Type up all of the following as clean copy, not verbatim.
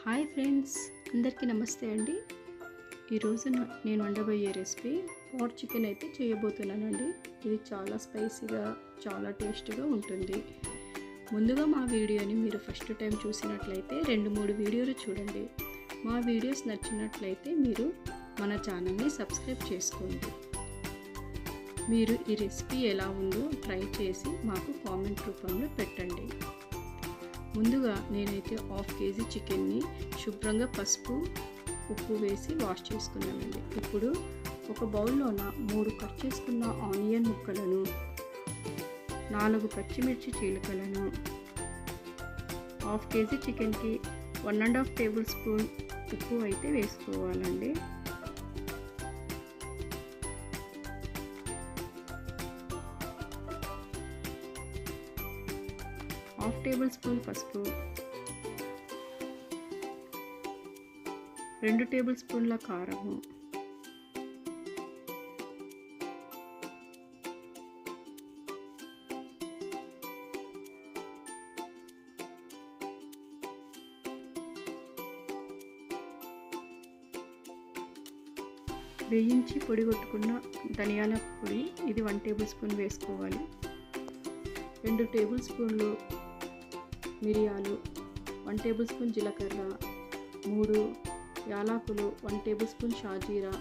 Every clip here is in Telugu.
హాయ్ ఫ్రెండ్స్, అందరికీ నమస్తే అండి. ఈరోజు నేను వండబోయే రెసిపీ పాట్ చికెన్ అయితే చేయబోతున్నానండి. ఇది చాలా స్పైసీగా, చాలా టేస్టీగా ఉంటుంది. ముందుగా మా వీడియోని మీరు ఫస్ట్ టైం చూసినట్లయితే 2-3 వీడియోలు చూడండి. మా వీడియోస్ నచ్చినట్లయితే మీరు మన ఛానల్ని సబ్స్క్రైబ్ చేసుకోండి. మీరు ఈ రెసిపీ ఎలా ఉందో ట్రై చేసి మాకు కామెంట్ రూపంలో పెట్టండి. ముందుగా నేనైతే 1/2 kg చికెన్ని శుభ్రంగా పసుపు, ఉప్పు వేసి వాష్ చేసుకున్నానండి. ఇప్పుడు ఒక బౌల్లోన 3 కట్ చేసుకున్న ఆనియన్ ముక్కలను, 4 పచ్చిమిర్చి చీలికలను, 1/2 kg చికెన్కి 1.5 టేబుల్ స్పూన్ ఉప్పు అయితే వేసుకోవాలండి. హాఫ్ టేబుల్ స్పూన్ పసుపు, 2 టేబుల్ స్పూన్ల కారము, వేయించి పొడి కొట్టుకున్న ధనియాల పొడి, ఇది 1 టేబుల్ స్పూన్ వేసుకోవాలి. 2 టేబుల్ స్పూన్లు మిరియాలు, 1 టేబుల్ స్పూన్ జీలకర్ర, 3 యాలకులు, 1 టేబుల్ స్పూన్ షాజీరా,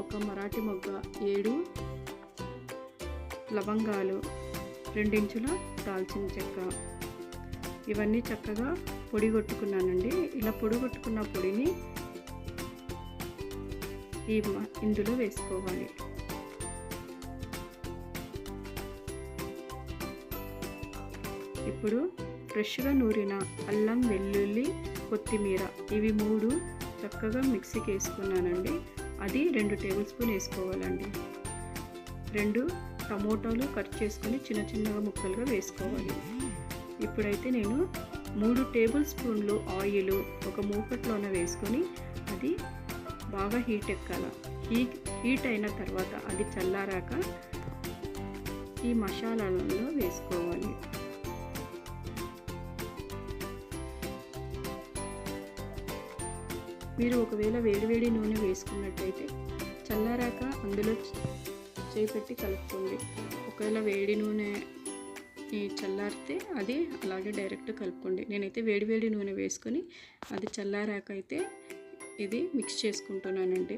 1 మరాఠీ మొగ్గ, 7 లవంగాలు, 2 ఇంచుల దాల్చిన చెక్క. ఇవన్నీ చక్కగా పొడి కొట్టుకున్నానండి. ఇలా పొడి కొట్టుకున్న పొడిని ఇందులో వేసుకోవాలి. ఇప్పుడు ఫ్రెష్గా నూరిన అల్లం, వెల్లుల్లి, కొత్తిమీర, ఇవి 3 చక్కగా మిక్సీకి వేసుకున్నానండి. అది 2 టేబుల్ స్పూన్ వేసుకోవాలండి. 2 టమోటాలు కట్ చేసుకొని చిన్న చిన్నగా ముక్కలుగా వేసుకోవాలి. ఇప్పుడైతే నేను 3 టేబుల్ స్పూన్లు ఆయిల్ ఒక మూకట్లోనే వేసుకొని అది బాగా హీట్ ఎక్కాల. హీట్ అయిన తర్వాత అది చల్లారాక ఈ మసాలాలలో వేసుకోవాలి. మీరు ఒకవేళ వేడివేడి నూనె వేసుకున్నట్టయితే చల్లారాక అందులో చేయి పెట్టి కలుపుకోండి. ఒకవేళ వేడి నూనె చల్లారితే అది అలాగే డైరెక్ట్ కలుపుకోండి. నేనైతే వేడివేడి నూనె వేసుకొని అది చల్లారాక అయితే ఇది మిక్స్ చేసుకుంటున్నానండి.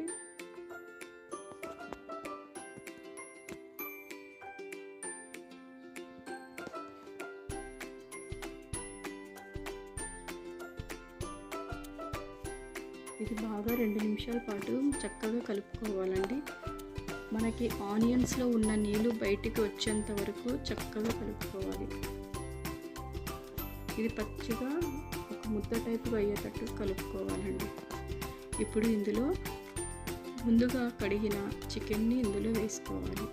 ఇది బాగా 2 నిమిషాల పాటు చక్కగా కలుపుకోవాలండి. మనకి ఆనియన్స్లో ఉన్న నీళ్ళు బయటికి వచ్చేంత వరకు చక్కగా కలుపుకోవాలి. ఇది పచ్చిగా ఒక ముద్ద టైపుగా అయ్యేటట్టు కలుపుకోవాలండి. ఇప్పుడు ఇందులో ముందుగా కడిగిన చికెన్ని ఇందులో వేసుకోవాలి.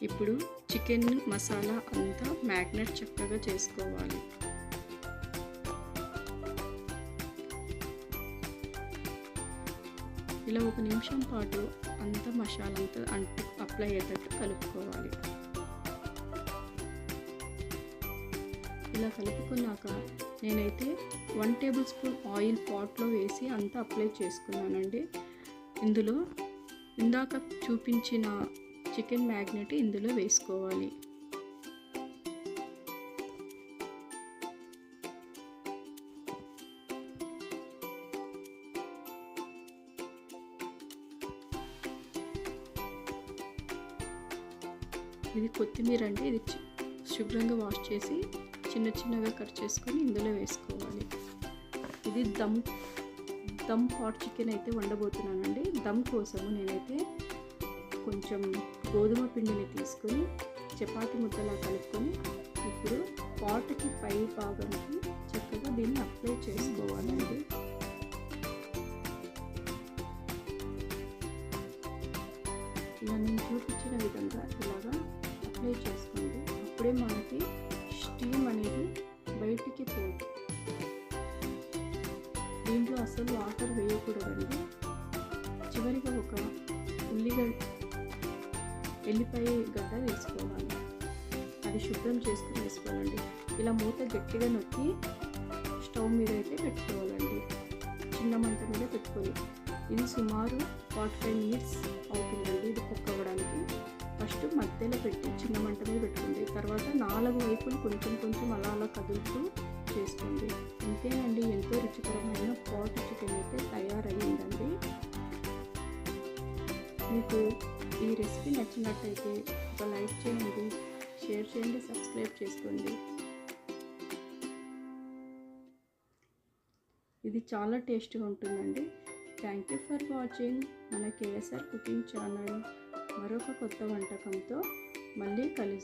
ఇప్పుడు చికెన్ మసాలా అంతా మ్యాగ్నెట్ చక్కగా చేసుకోవాలి. ఇలా 1 నిమిషం పాటు అంతా మసాలా అంతా అప్లై అయ్యేటట్టు కలుపుకోవాలి. ఇలా కలుపుకున్నాక నేనైతే 1 టేబుల్ స్పూన్ ఆయిల్ పాట్లో వేసి అంతా అప్లై చేసుకున్నానండి. ఇందులో ఇందాక చూపించిన చికెన్ మ్యాగ్నెట్ ఇందులో వేసుకోవాలి. ఇది కొత్తిమీర అండి. ఇది శుభ్రంగా వాష్ చేసి చిన్న చిన్నగా కట్ చేసుకొని ఇందులో వేసుకోవాలి. ఇది దమ్ పాట్ చికెన్ అయితే వండబోతున్నానండి. దమ్ కోసము నేనైతే కొంచెం గోధుమ పిండిని తీసుకొని చపాతీ ముద్దలా కలుపుకొని ఇప్పుడు పాట్కి పై భాగంకి చక్కగా దీన్ని అప్లై చేసుకోవాలండి. ఇలా నేను చూపించిన విధంగా ఇలాగా అప్లై చేసుకోండి. అప్పుడే మనకి స్టీమ్ అనేది బయటికి పోదు. దీంట్లో అసలు వాటర్ వేయకూడదండి. చివరిగా ఒక ఎల్లిపాయ గడ్డ వేసుకోవాలి. అది శుభ్రం చేసుకుని వేసుకోవాలండి. ఇలా మూత గట్టిగా నొక్కి స్టవ్ స్టవ్ మీద అయితే పెట్టుకోవాలండి. చిన్న మంట మీద పెట్టుకొని ఇది సుమారు 45 మినిట్స్ అవుతుందండి ఇది కుక్ అవ్వడానికి. ఫస్ట్ మధ్యలో పెట్టి చిన్న మంట మీద పెట్టుకోండి. తర్వాత 4 వైపులు కొంచెం కొంచెం అలా అలా కదులుతూ చేసుకోండి. అంతేనండి, ఎంతో రుచికరమైన పాట్ చికెన్ అయితే తయారయ్యిందండి. మీకు ఈ రెసిపీ నచ్చినట్టయితే ఒక లైక్ చేయండి, షేర్ చేయండి, సబ్స్క్రైబ్ చేసుకోండి. ఇది చాలా టేస్ట్గా ఉంటుందండి. థ్యాంక్ యూ ఫర్ వాచింగ్ మన కేఎస్ఆర్ కుకింగ్ ఛానల్. మరొక కొత్త వంటకంతో మళ్ళీ కలుస్తాం.